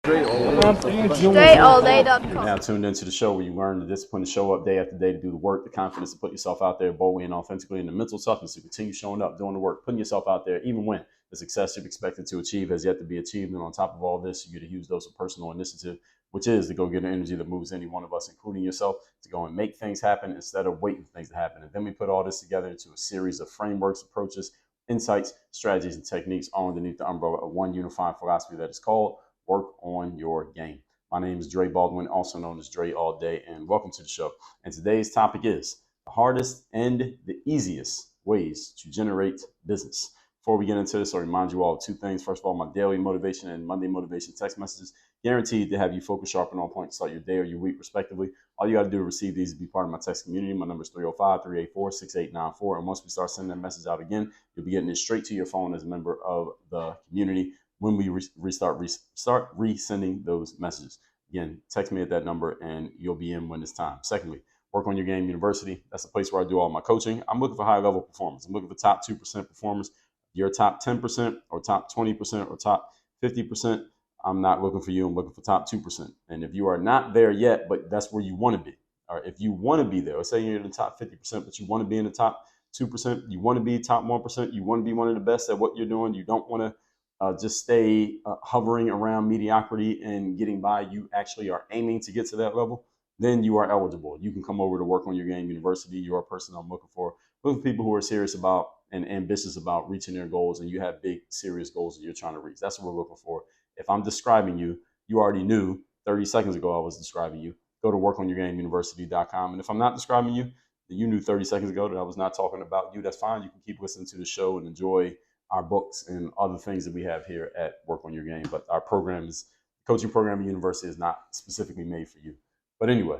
StrayAllDay.com. You're now tuned into the show where you learn the discipline to show up day after day, to do the work, the confidence to put yourself out there boldly and authentically, and the mental toughness to continue showing up, doing the work, putting yourself out there, even when the success you've expected to achieve has yet to be achieved. And on top of all this, you get a huge dose of personal initiative, which is the go-getter energy that moves any one of us, including yourself, to go and make things happen instead of waiting for things to happen. And then we put all this together into a series of frameworks, approaches, insights, strategies, and techniques all underneath the umbrella of one unified philosophy that is called Work on Your Game. My name is Dre Baldwin, also known as Dre All Day, and welcome to the show. And today's topic is the hardest and the easiest ways to generate business. Before we get into this, I'll remind you all of two things. First of all, my daily motivation and Monday motivation text messages, guaranteed to have you focus, sharp, and on point to start your day or your week, respectively. All you got to do to receive these is be part of my text community. My number is 305-384-6894. And once we start sending that message out again, you'll be getting it straight to your phone as a member of the community when we start resending those messages. Again, text me at that number and you'll be in when it's time. Secondly, Work on Your Game University. That's the place where I do all my coaching. I'm looking for high level performers. I'm looking for top 2% performers. You're top 10% or top 20% or top 50%. I'm not looking for you. I'm looking for top 2%. And if you are not there yet, but that's where you want to be, or if you want to be there, let's say you're in the top 50%, but you want to be in the top 2%, you want to be top 1%, you want to be one of the best at what you're doing, you don't want to just stay hovering around mediocrity and getting by, you actually are aiming to get to that level, then you are eligible. You can come over to Work on Your Game University. You're a person I'm looking for people who are serious about and ambitious about reaching their goals, and you have big, serious goals that you're trying to reach. That's what we're looking for. If I'm describing you, you already knew 30 seconds ago I was describing you. Go to workonyourgameuniversity.com. And if I'm not describing you, you knew 30 seconds ago that I was not talking about you. That's fine. You can keep listening to the show and enjoy our books and other things that we have here at Work on Your Game. But our coaching program at university is not specifically made for you. But anyway,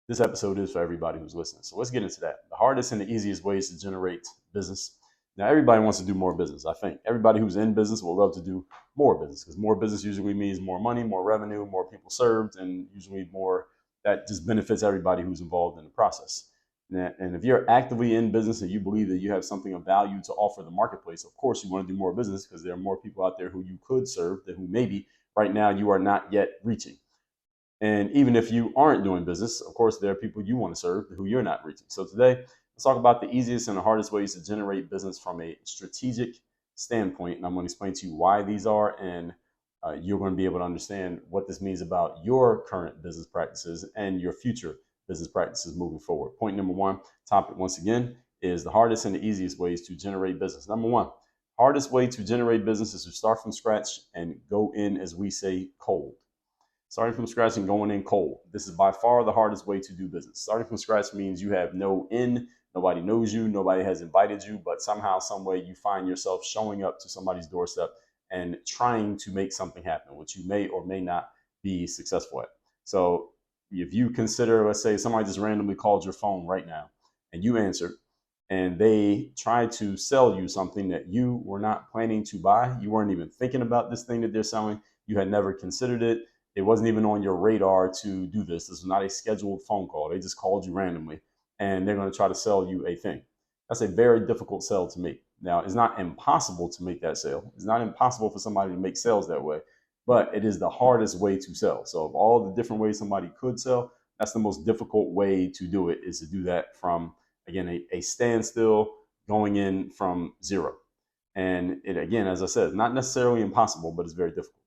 this episode is for everybody who's listening. So let's get into that. The hardest and the easiest ways to generate business. Now, everybody wants to do more business. I think everybody who's in business will love to do more business, because more business usually means more money, more revenue, more people served, and usually more that just benefits everybody who's involved in the process. And if you're actively in business and you believe that you have something of value to offer the marketplace, of course you want to do more business, because there are more people out there who you could serve that who maybe right now you are not yet reaching. And even if you aren't doing business, of course, there are people you want to serve who you're not reaching. So today, let's talk about the easiest and the hardest ways to generate business from a strategic standpoint. And I'm going to explain to you why these are, and you're going to be able to understand what this means about your current business practices and your future business practices moving forward. Point number one, topic once again, is the hardest and the easiest ways to generate business. Number one, hardest way to generate business is to start from scratch and go in, as we say, cold. Starting from scratch and going in cold. This is by far the hardest way to do business. Starting from scratch means you have no in, nobody knows you, nobody has invited you, but somehow, some way you find yourself showing up to somebody's doorstep and trying to make something happen, which you may or may not be successful at. So if you consider, let's say somebody just randomly called your phone right now and you answered, and they tried to sell you something that you were not planning to buy, you weren't even thinking about this thing that they're selling, you had never considered it, it wasn't even on your radar to do this. This was not a scheduled phone call. They just called you randomly and they're going to try to sell you a thing. That's a very difficult sell to make. Now, it's not impossible to make that sale. It's not impossible for somebody to make sales that way, but it is the hardest way to sell. So of all the different ways somebody could sell, that's the most difficult way to do it, is to do that from, again, a standstill, going in from zero. And it, again, as I said, not necessarily impossible, but it's very difficult.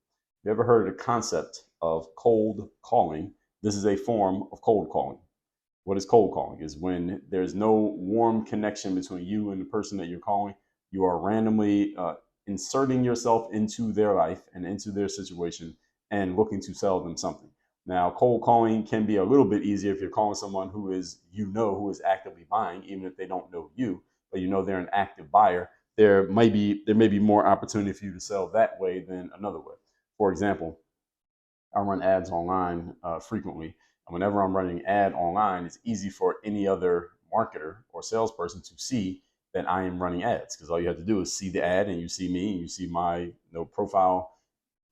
You ever heard of the concept of cold calling? This is a form of cold calling. What is cold calling? Is when there's no warm connection between you and the person that you're calling. You are randomly inserting yourself into their life and into their situation and looking to sell them something. Now, cold calling can be a little bit easier if you're calling someone who is, who is actively buying, even if they don't know you, but they're an active buyer. There may be more opportunity for you to sell that way than another way. For example, I run ads online frequently. And whenever I'm running an ad online, it's easy for any other marketer or salesperson to see that I am running ads, because all you have to do is see the ad and you see me and you see my profile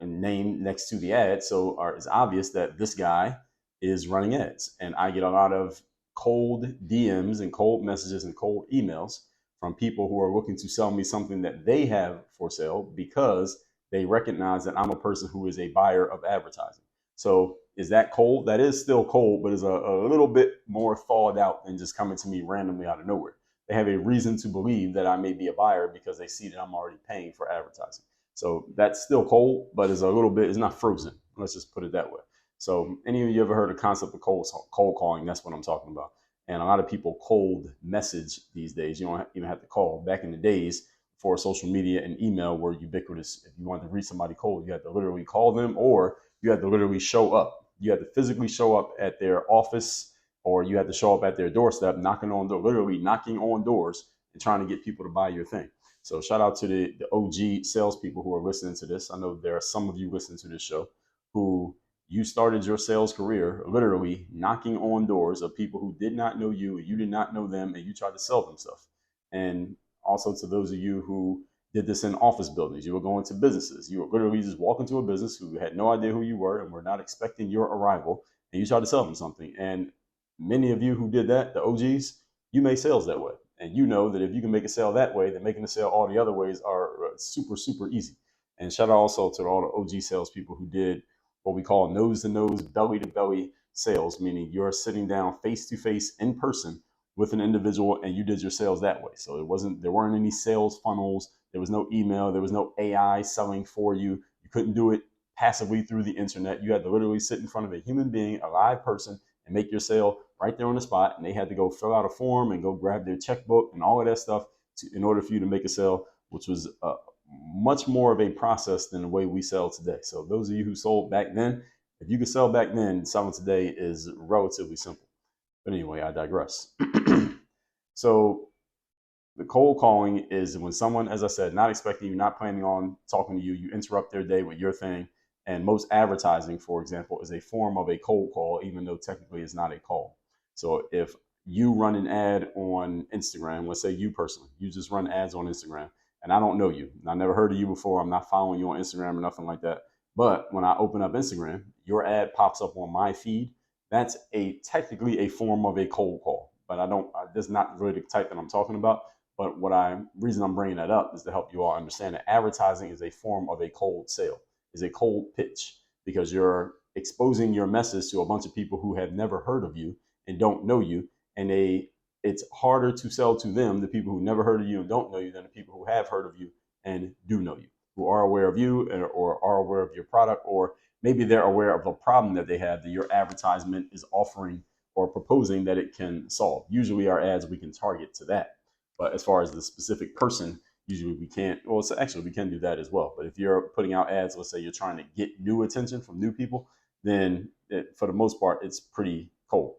and name next to the ad. So it's obvious that this guy is running ads. And I get a lot of cold DMs and cold messages and cold emails from people who are looking to sell me something that they have for sale, because they recognize that I'm a person who is a buyer of advertising. So is that cold? That is still cold, but is a little bit more thawed out than just coming to me randomly out of nowhere. They have a reason to believe that I may be a buyer because they see that I'm already paying for advertising. So that's still cold, but it's a little bit, it's not frozen. Let's just put it that way. So any of you ever heard the concept of cold calling? That's what I'm talking about. And a lot of people cold message these days. You don't even have to call. Back in the days, before social media and email were ubiquitous, if you wanted to reach somebody cold, you had to literally call them, or you had to literally show up. You had to physically show up at their office, or you had to show up at their doorstep, literally knocking on doors and trying to get people to buy your thing. So shout out to the OG salespeople who are listening to this. I know there are some of you listening to this show who you started your sales career literally knocking on doors of people who did not know you and you did not know them, and you tried to sell them stuff. And also to those of you who did this in office buildings, you were going to businesses. You were literally just walking to a business who had no idea who you were and were not expecting your arrival, and you tried to sell them something. And many of you who did that, the OGs, you made sales that way. And you know that if you can make a sale that way, then making a sale all the other ways are super, super easy. And shout out also to all the OG salespeople who did what we call nose to nose, belly to belly sales, meaning you're sitting down face to face in person with an individual and you did your sales that way. So there weren't any sales funnels. There was no email. There was no AI selling for you. You couldn't do it passively through the internet. You had to literally sit in front of a human being, a live person, and make your sale right there on the spot. And they had to go fill out a form and go grab their checkbook and all of that stuff in order for you to make a sale, which was much more of a process than the way we sell today. So those of you who sold back then, if you could sell back then, selling today is relatively simple. But anyway, I digress. So the cold calling is when someone, as I said, not expecting you, not planning on talking to you, you interrupt their day with your thing. And most advertising, for example, is a form of a cold call, even though technically it's not a call. So if you run an ad on Instagram, let's say you personally, you just run ads on Instagram, and I don't know you, I never heard of you before, I'm not following you on Instagram or nothing like that. But when I open up Instagram, your ad pops up on my feed. That's technically a form of a cold call, but that's not really the type that I'm talking about. But reason I'm bringing that up is to help you all understand that advertising is a form of a cold sale, is a cold pitch, because you're exposing your message to a bunch of people who have never heard of you and don't know you, and it's harder to sell to them, the people who never heard of you and don't know you, than the people who have heard of you and do know you, who are aware of you or are aware of your product, or maybe they're aware of a problem that they have that your advertisement is offering or proposing that it can solve. Usually our ads, we can target to that. But as far as the specific person, usually we can't. Well, actually, we can do that as well. But if you're putting out ads, let's say you're trying to get new attention from new people, then for the most part, it's pretty cold.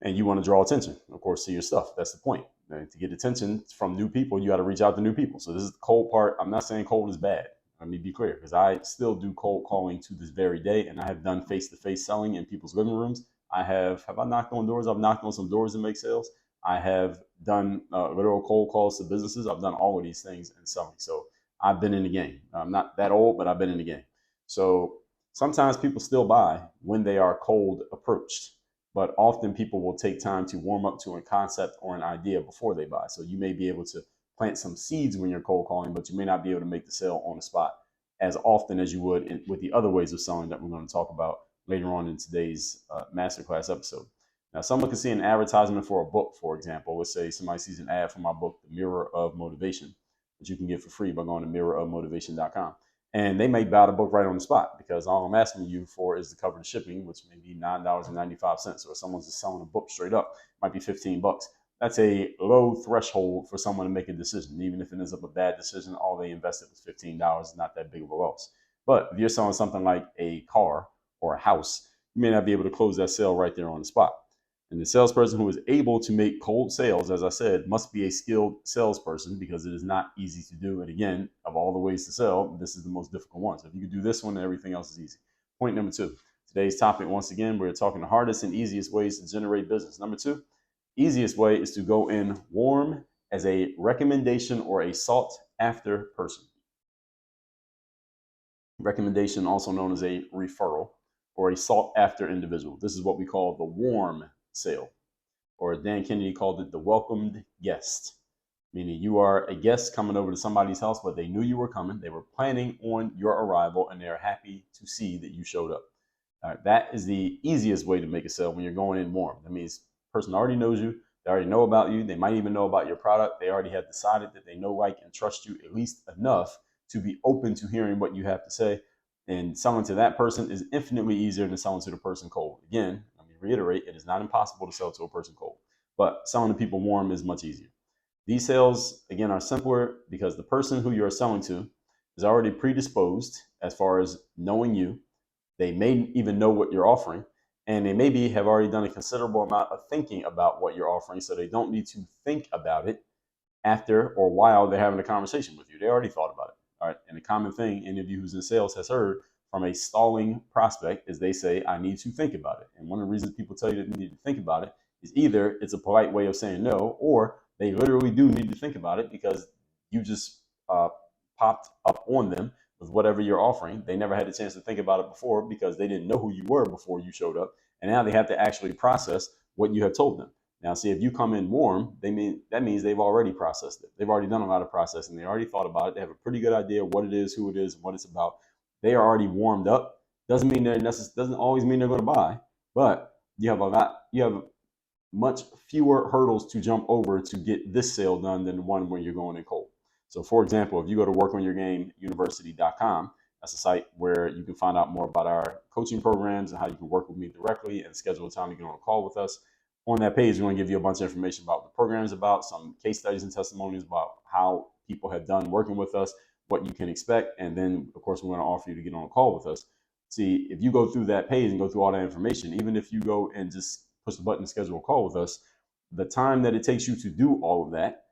And you want to draw attention, of course, to your stuff. That's the point. And to get attention from new people, you got to reach out to new people. So this is the cold part. I'm not saying cold is bad. Let me be clear, because I still do cold calling to this very day, and I have done face-to-face selling in people's living rooms. Have I knocked on doors? I've knocked on some doors to make sales. I have done literal cold calls to businesses. I've done all of these things in selling. So I've been in the game. I'm not that old, but I've been in the game. So sometimes people still buy when they are cold approached, but often people will take time to warm up to a concept or an idea before they buy. So you may be able to plant some seeds when you're cold calling, but you may not be able to make the sale on the spot as often as you would with the other ways of selling that we're going to talk about later on in today's masterclass episode. Now, someone can see an advertisement for a book, for example. Let's say somebody sees an ad for my book, The Mirror of Motivation, that you can get for free by going to mirrorofmotivation.com. And they may buy the book right on the spot, because all I'm asking you for is to cover the shipping, which may be $9.95. Or if someone's just selling a book straight up, it might be $15. That's a low threshold for someone to make a decision. Even if it ends up a bad decision, all they invested was $15, not that big of a loss. But if you're selling something like a car or a house, you may not be able to close that sale right there on the spot. And the salesperson who is able to make cold sales, as I said, must be a skilled salesperson, because it is not easy to do. And again, of all the ways to sell, this is the most difficult one. So if you can do this one, everything else is easy. Point number 2. Today's topic, once again, we're talking the hardest and easiest ways to generate business. Number 2, easiest way is to go in warm as a recommendation or a sought after person. Recommendation, also known as a referral or a sought after individual. This is what we call the warm sale, or Dan Kennedy called it the welcomed guest. meaning you are a guest coming over to somebody's house, but they knew you were coming. They were planning on your arrival, and they're happy to see that you showed up. All right, that is the easiest way to make a sale when you're going in warm. That means the person already knows you. They already know about you. They might even know about your product. They already have decided that they know, like, and trust you at least enough to be open to hearing what you have to say. And selling to that person is infinitely easier than selling to the person cold. Again, let me reiterate, it is not impossible to sell to a person cold, but selling to people warm is much easier. These sales, again, are simpler because the person who you're selling to is already predisposed as far as knowing you. They may even know what you're offering, and they maybe have already done a considerable amount of thinking about what you're offering, so they don't need to think about it after or while they're having a conversation with you. They already thought about it. All right. And the common thing any of you who's in sales has heard from a stalling prospect is they say, I need to think about it. And one of the reasons people tell you that you need to think about it is either it's a polite way of saying no, or they literally do need to think about it because you just popped up on them with whatever you're offering. They never had a chance to think about it before because they didn't know who you were before you showed up. And now they have to actually process what you have told them. Now, see, if you come in warm, that means they've already processed it. They've already done a lot of processing. They already thought about it. They have a pretty good idea what it is, who it is, and what it's about. They are already warmed up. Doesn't mean doesn't always mean they're going to buy, but you have much fewer hurdles to jump over to get this sale done than the one where you're going in cold. So, for example, if you go to workonyourgameuniversity.com, that's a site where you can find out more about our coaching programs and how you can work with me directly and schedule a time to get on a call with us. On that page, we're going to give you a bunch of information about what the program is about, some case studies and testimonies about how people have done working with us, what you can expect, and then, of course, we're going to offer you to get on a call with us. See, if you go through that page and go through all that information, even if you go and just push the button to schedule a call with us, the time that it takes you to do all of that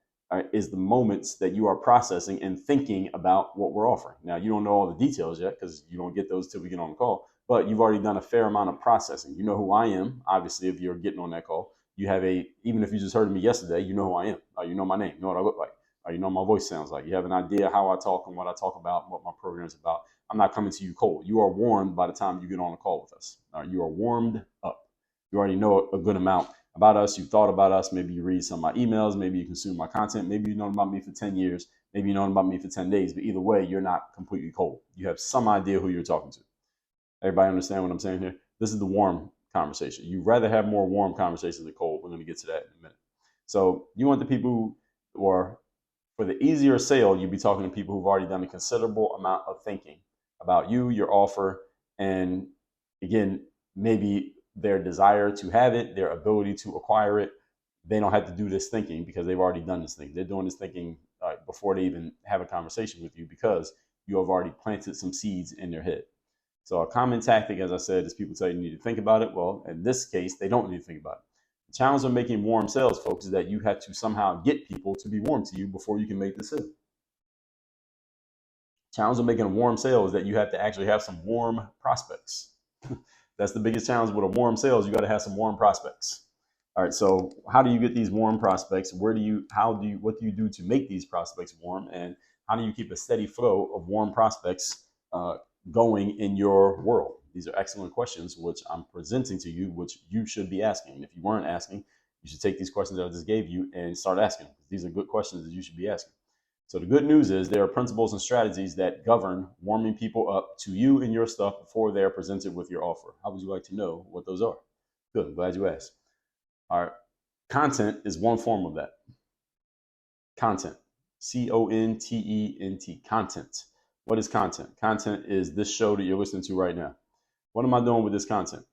is the moments that you are processing and thinking about what we're offering. Now, you don't know all the details yet because you don't get those till we get on the call, but you've already done a fair amount of processing. You know who I am, obviously, if you're getting on that call. You have even if you just heard me yesterday, you know who I am. You know my name, you know what I look like. You know what my voice sounds like. You have an idea how I talk and what I talk about, what my program is about. I'm not coming to you cold. You are warmed by the time you get on a call with us. You are warmed up. You already know a good amount about us. You thought about us. Maybe you read some of my emails. Maybe you consume my content. Maybe you know about me for 10 years. Maybe you know about me for 10 days. But either way, you're not completely cold. You have some idea who you're talking to. Everybody understand what I'm saying here? This is the warm conversation. You'd rather have more warm conversations than cold. We're going to get to that in a minute. So you want the people who are, for the easier sale, you'd be talking to people who've already done a considerable amount of thinking about you, your offer, and again, maybe their desire to have it, their ability to acquire it. They don't have to do this thinking because they've already done this thing. They're doing this thinking before they even have a conversation with you because you have already planted some seeds in their head. So a common tactic, as I said, is people tell you need to think about it. Well, in this case, they don't need to think about it. The challenge of making warm sales, folks, is that you have to somehow get people to be warm to you before you can make the sale. Challenge of making a warm sale is that you have to actually have some warm prospects. That's the biggest challenge with a warm sale is you got to have some warm prospects. All right, so how do you get these warm prospects? What do you do to make these prospects warm? And how do you keep a steady flow of warm prospects going in your world? These are excellent questions, which I'm presenting to you, which you should be asking. If you weren't asking, you should take these questions that I just gave you and start asking. These are good questions that you should be asking. So the good news is there are principles and strategies that govern warming people up to you and your stuff before they're presented with your offer. How would you like to know what those are? Good, I'm glad you asked. All right, content is one form of that. Content, content, content. What is content? Content is this show that you're listening to right now. What am I doing with this content?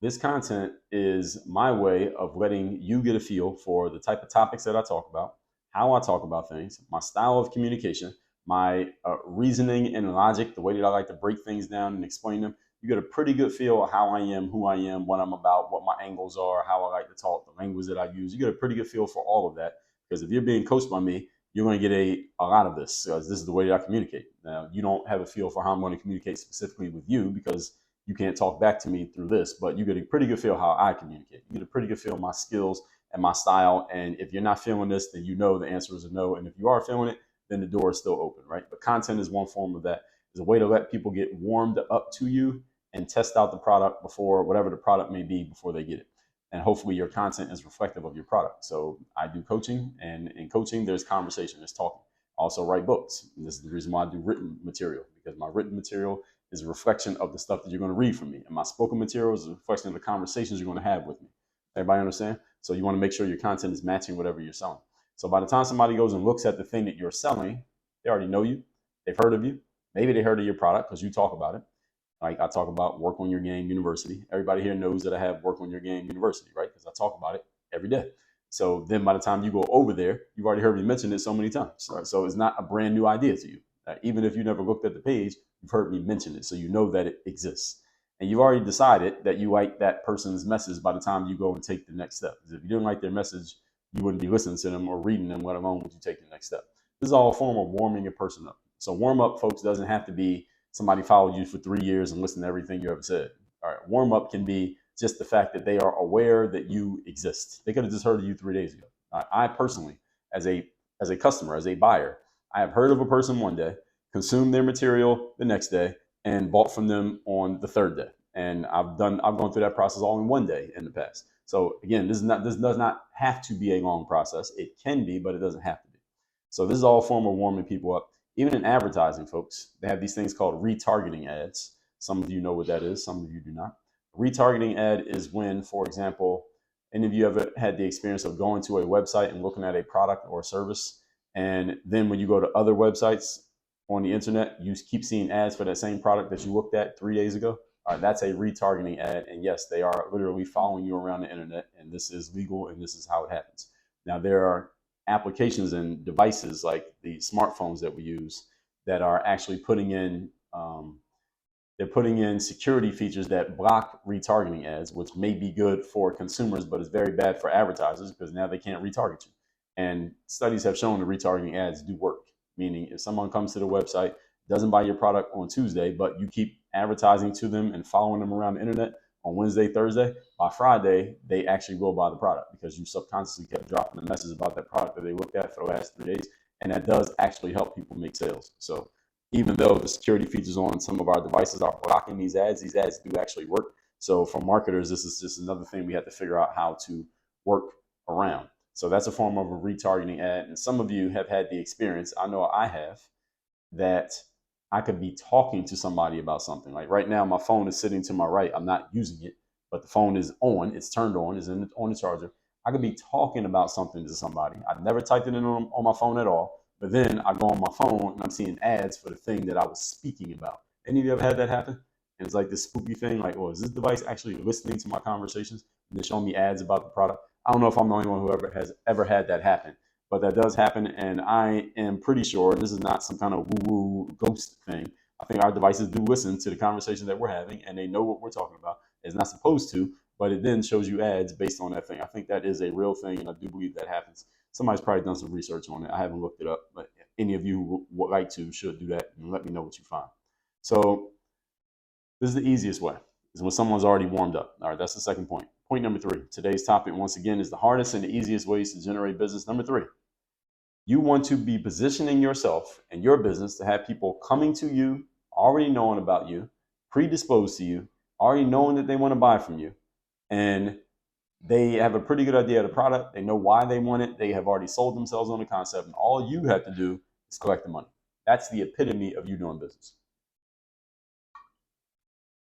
This content is my way of letting you get a feel for the type of topics that I talk about, how I talk about things, my style of communication, my reasoning and logic, the way that I like to break things down and explain them. You get a pretty good feel of how I am, who I am, what I'm about, what my angles are, how I like to talk, the language that I use. You get a pretty good feel for all of that because if you're being coached by me, you're going to get a lot of this. This is the way that I communicate. Now, you don't have a feel for how I'm going to communicate specifically with you because you can't talk back to me through this, but you get a pretty good feel how I communicate. You get a pretty good feel of my skills and my style. And if you're not feeling this, then you know the answer is a no. And if you are feeling it, then the door is still open, right? But content is one form of that. It's a way to let people get warmed up to you and test out the product before whatever the product may be before they get it. and hopefully your content is reflective of your product. So I do coaching, and in coaching, there's conversation, there's talking. I also write books. And this is the reason why I do written material, because my written material is a reflection of the stuff that you're going to read from me. And my spoken material is a reflection of the conversations you're going to have with me. Everybody understand? So you want to make sure your content is matching whatever you're selling. So by the time somebody goes and looks at the thing that you're selling, they already know you. They've heard of you. Maybe they heard of your product because you talk about it. Like I talk about Work on Your Game University. Everybody here knows that I have Work on Your Game University, right? Because I talk about it every day. So then by the time you go over there, you've already heard me mention it so many times. Right? So it's not a brand new idea to you. Even if you never looked at the page, you've heard me mention it. So you know that it exists. And you've already decided that you like that person's message by the time you go and take the next step. Because if you didn't like their message, you wouldn't be listening to them or reading them, let alone would you take the next step. This is all a form of warming your person up. So warm up, folks, doesn't have to be somebody followed you for 3 years and listened to everything you ever said. All right, warm up can be just the fact that they are aware that you exist. They could have just heard of you 3 days ago. I personally, as a customer, as a buyer, I have heard of a person one day, consumed their material the next day, and bought from them on the third day. And I've gone through that process all in one day in the past. So again, this does not have to be a long process. It can be, but it doesn't have to be. So this is all a form of warming people up. Even in advertising, folks, they have these things called retargeting ads. Some of you know what that is, some of you do not. A retargeting ad is when, for example, any of you ever had the experience of going to a website and looking at a product or a service, and then when you go to other websites on the internet, you keep seeing ads for that same product that you looked at 3 days ago? All right, that's a retargeting ad, and yes, they are literally following you around the internet, and this is legal, and this is how it happens. Now, there are applications and devices like the smartphones that we use that are actually putting in security features that block retargeting ads, which may be good for consumers, but it's very bad for advertisers because now they can't retarget you. And studies have shown that retargeting ads do work, meaning if someone comes to the website, doesn't buy your product on Tuesday, but you keep advertising to them and following them around the internet on Wednesday, Thursday, by Friday, they actually will buy the product because you subconsciously kept dropping a message about that product that they looked at for the last 3 days. And that does actually help people make sales. So even though the security features on some of our devices are blocking these ads do actually work. So for marketers, this is just another thing we have to figure out how to work around. So that's a form of a retargeting ad. And some of you have had the experience, I know I have, that I could be talking to somebody about something. Like right now, my phone is sitting to my right. I'm not using it, but the phone is on. It's turned on. It's on the charger. I could be talking about something to somebody. I've never typed it in on my phone at all. But then I go on my phone and I'm seeing ads for the thing that I was speaking about. Any of you ever had that happen? And it's like this spooky thing, like, oh, is this device actually listening to my conversations? And they're showing me ads about the product. I don't know if I'm the only one who has ever had that happen. But that does happen, and I am pretty sure this is not some kind of woo-woo ghost thing. I think our devices do listen to the conversation that we're having, and they know what we're talking about. It's not supposed to, but it then shows you ads based on that thing. I think that is a real thing, and I do believe that happens. Somebody's probably done some research on it. I haven't looked it up, but any of you who would like to should do that, and let me know what you find. So this is the easiest way, is when someone's already warmed up. All right, that's the second point. Point number 3. Today's topic, once again, is the hardest and the easiest ways to generate business. Number 3. You want to be positioning yourself and your business to have people coming to you, already knowing about you, predisposed to you, already knowing that they want to buy from you. And they have a pretty good idea of the product. They know why they want it. They have already sold themselves on the concept. And all you have to do is collect the money. That's the epitome of you doing business.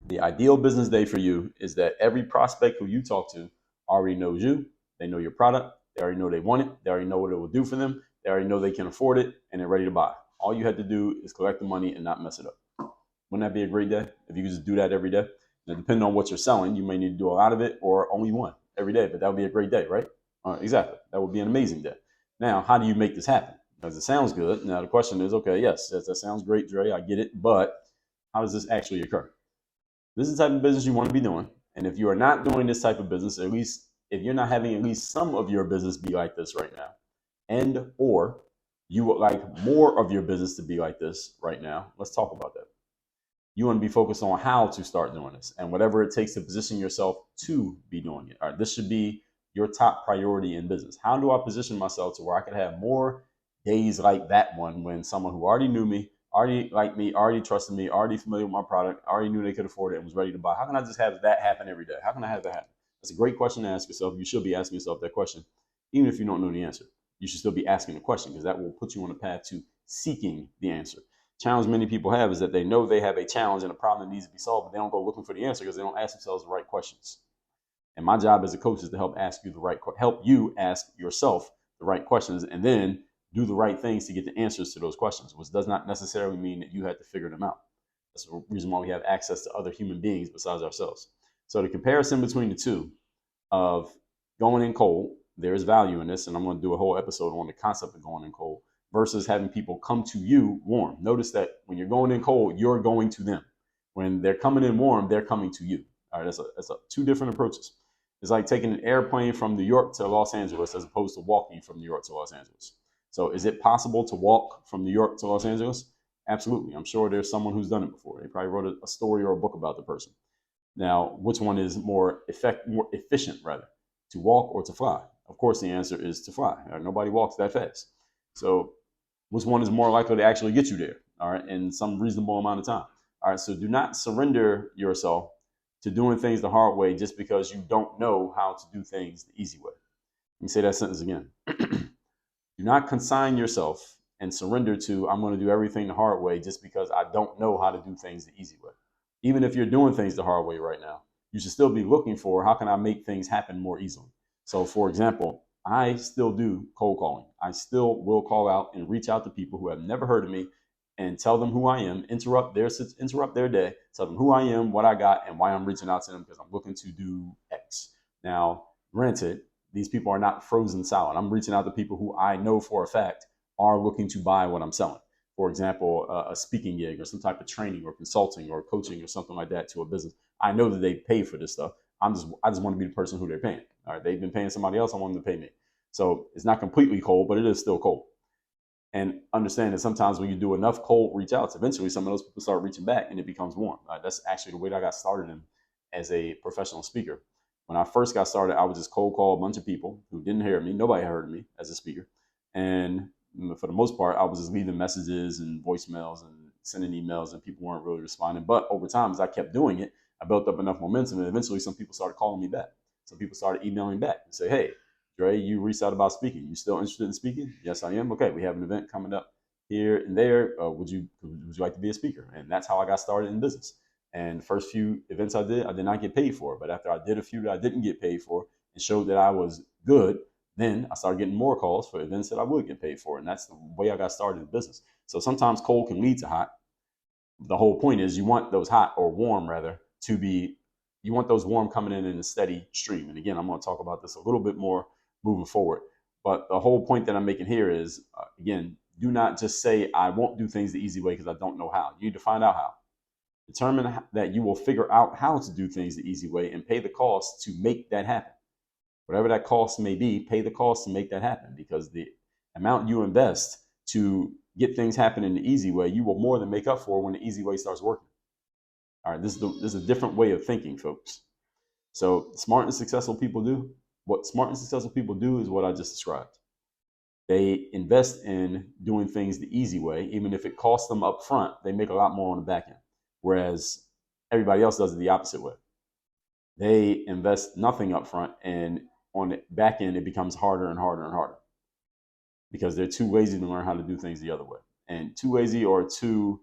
The ideal business day for you is that every prospect who you talk to already knows you. They know your product. They already know they want it. They already know what it will do for them. They already know they can afford it, and they're ready to buy. All you have to do is collect the money and not mess it up. Wouldn't that be a great day if you could just do that every day? Now, depending on what you're selling, you may need to do a lot of it or only one every day, but that would be a great day, right? Exactly. That would be an amazing day. Now, how do you make this happen? Because it sounds good. Now, the question is, okay, yes, that sounds great, Dre. I get it. But how does this actually occur? This is the type of business you want to be doing. And if you are not doing this type of business, at least if you're not having at least some of your business be like this right now, and or you would like more of your business to be like this right now, let's talk about that. You want to be focused on how to start doing this and whatever it takes to position yourself to be doing it. All right, this should be your top priority in business. How do I position myself to where I could have more days like that one when someone who already knew me, already liked me, already trusted me, already familiar with my product, already knew they could afford it and was ready to buy? How can I just have that happen every day? How can I have that happen? That's a great question to ask yourself. You should be asking yourself that question, even if you don't know the answer. You should still be asking the question because that will put you on a path to seeking the answer. Challenge many people have is that they know they have a challenge and a problem that needs to be solved, but they don't go looking for the answer because they don't ask themselves the right questions. And my job as a coach is to help you ask yourself the right questions, and then do the right things to get the answers to those questions, which does not necessarily mean that you have to figure them out. That's the reason why we have access to other human beings besides ourselves. So the comparison between the two of going in cold, there is value in this, and I'm going to do a whole episode on the concept of going in cold versus having people come to you warm. Notice that when you're going in cold, you're going to them. When they're coming in warm, they're coming to you. All right, that's two different approaches. It's like taking an airplane from New York to Los Angeles as opposed to walking from New York to Los Angeles. So is it possible to walk from New York to Los Angeles? Absolutely. I'm sure there's someone who's done it before. They probably wrote a story or a book about the person. Now, which one is more efficient, rather, to walk or to fly? Of course, the answer is to fly. Nobody walks that fast. So which one is more likely to actually get you there, all right, in some reasonable amount of time? All right, so do not surrender yourself to doing things the hard way just because you don't know how to do things the easy way. Let me say that sentence again. Do not consign yourself and surrender to, I'm going to do everything the hard way just because I don't know how to do things the easy way. Even if you're doing things the hard way right now, you should still be looking for how can I make things happen more easily. So for example, I still do cold calling. I still will call out and reach out to people who have never heard of me and tell them who I am, interrupt their day, tell them who I am, what I got, and why I'm reaching out to them because I'm looking to do X. Now, granted, these people are not frozen solid. I'm reaching out to people who I know for a fact are looking to buy what I'm selling. For example, a speaking gig or some type of training or consulting or coaching or something like that to a business. I know that they pay for this stuff. I just want to be the person who they're paying. All right, they've been paying somebody else. I want them to pay me. So it's not completely cold, but it is still cold. And understand that sometimes when you do enough cold reach outs, eventually some of those people start reaching back and it becomes warm. That's actually the way that I got started as a professional speaker. When I first got started, I would just cold call a bunch of people who didn't hear me. Nobody heard me as a speaker. And for the most part, I was just leaving messages and voicemails and sending emails and people weren't really responding. But over time, as I kept doing it, I built up enough momentum and eventually some people started calling me back. Some people started emailing back and say, hey, Dre, you reached out about speaking. You still interested in speaking? Yes, I am. Okay, we have an event coming up here and there. Would you like to be a speaker? And that's how I got started in business. And the first few events I did not get paid for. But after I did a few that I didn't get paid for and showed that I was good, then I started getting more calls for events that I would get paid for. And that's the way I got started in business. So sometimes cold can lead to hot. The whole point is you want those hot or warm, rather, to be, you want those warm coming in a steady stream. And again, I'm going to talk about this a little bit more moving forward. But the whole point that I'm making here is, again, do not just say, I won't do things the easy way because I don't know how. You need to find out how. Determine that you will figure out how to do things the easy way and pay the cost to make that happen. Whatever that cost may be, pay the cost to make that happen, because the amount you invest to get things happen in the easy way, you will more than make up for when the easy way starts working. All right, this is a different way of thinking, folks. So smart and successful people do what smart and successful people do is what I just described. They invest in doing things the easy way, even if it costs them up front. They make a lot more on the back end, whereas everybody else does it the opposite way. They invest nothing up front, and on the back end, it becomes harder and harder and harder because they're too lazy to learn how to do things the other way, and too lazy or too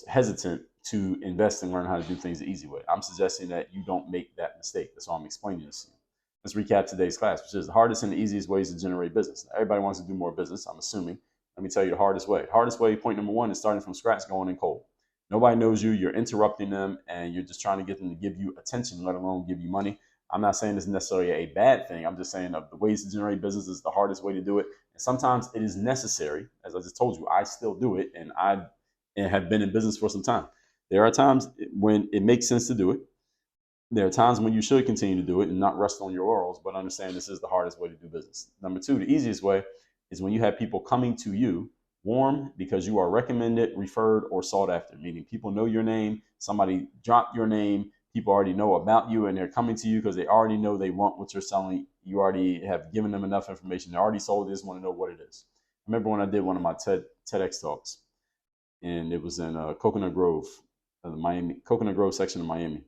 hesitant to invest and learn how to do things the easy way. I'm suggesting that you don't make that mistake. That's why I'm explaining this to you. Let's recap today's class, which is the hardest and the easiest ways to generate business. Now, everybody wants to do more business, I'm assuming. Let me tell you the hardest way. The hardest way, point number one, is starting from scratch, going in cold. Nobody knows you, you're interrupting them, and you're just trying to get them to give you attention, let alone give you money. I'm not saying this is necessarily a bad thing. I'm just saying of the ways to generate business is the hardest way to do it. And sometimes it is necessary. As I just told you, I still do it, and I have been in business for some time. There are times when it makes sense to do it. There are times when you should continue to do it and not rest on your laurels, but understand this is the hardest way to do business. Number two, the easiest way is when you have people coming to you warm because you are recommended, referred, or sought after, meaning people know your name, somebody dropped your name, people already know about you, and they're coming to you because they already know they want what you're selling. You already have given them enough information. They already sold it, just want to know what it is. I remember when I did one of my TEDx talks, and it was in Coconut Grove section of Miami.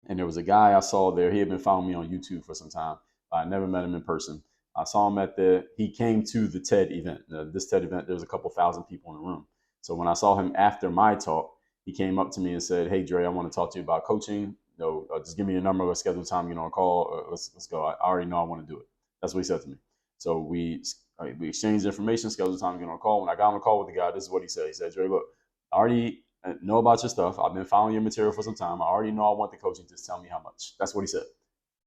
And there was a guy I saw there. He had been following me on YouTube for some time. I never met him in person. I saw him he came to the TED event. This TED event, there was a couple thousand people in the room. So when I saw him after my talk, he came up to me and said, "Hey, Dre, I want to talk to you about coaching. Just give me your number. Let's schedule time. On a call. Let's go. I already know I want to do it." That's what he said to me. So we exchanged information, scheduled time, on a call. When I got on a call with the guy, this is what he said. He said, "Dre, look, I already know about your stuff. I've been following your material for some time. I already know I want the coaching. Just tell me how much." That's what he said.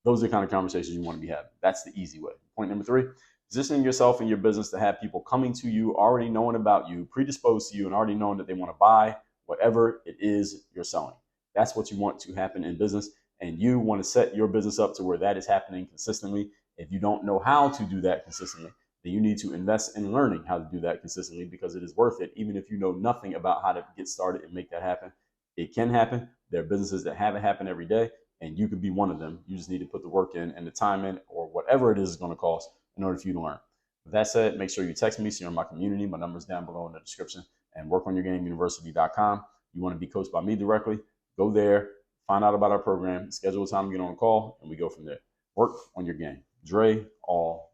Those are the kind of conversations you want to be having. That's the easy way. Point number 3, positioning yourself in your business to have people coming to you, already knowing about you, predisposed to you, and already knowing that they want to buy whatever it is you're selling. That's what you want to happen in business. And you want to set your business up to where that is happening consistently. If you don't know how to do that consistently, then you need to invest in learning how to do that consistently, because it is worth it. Even if you know nothing about how to get started and make that happen, it can happen. There are businesses that have it happen every day, and you could be one of them. You just need to put the work in and the time in, or whatever it is going to cost in order for you to learn. With that said, make sure you text me so you're in my community. My number is down below in the description. And workonyourgameuniversity.com. You want to be coached by me directly, go there, find out about our program, schedule a time to get on a call, and we go from there. Work on your game. Dre, all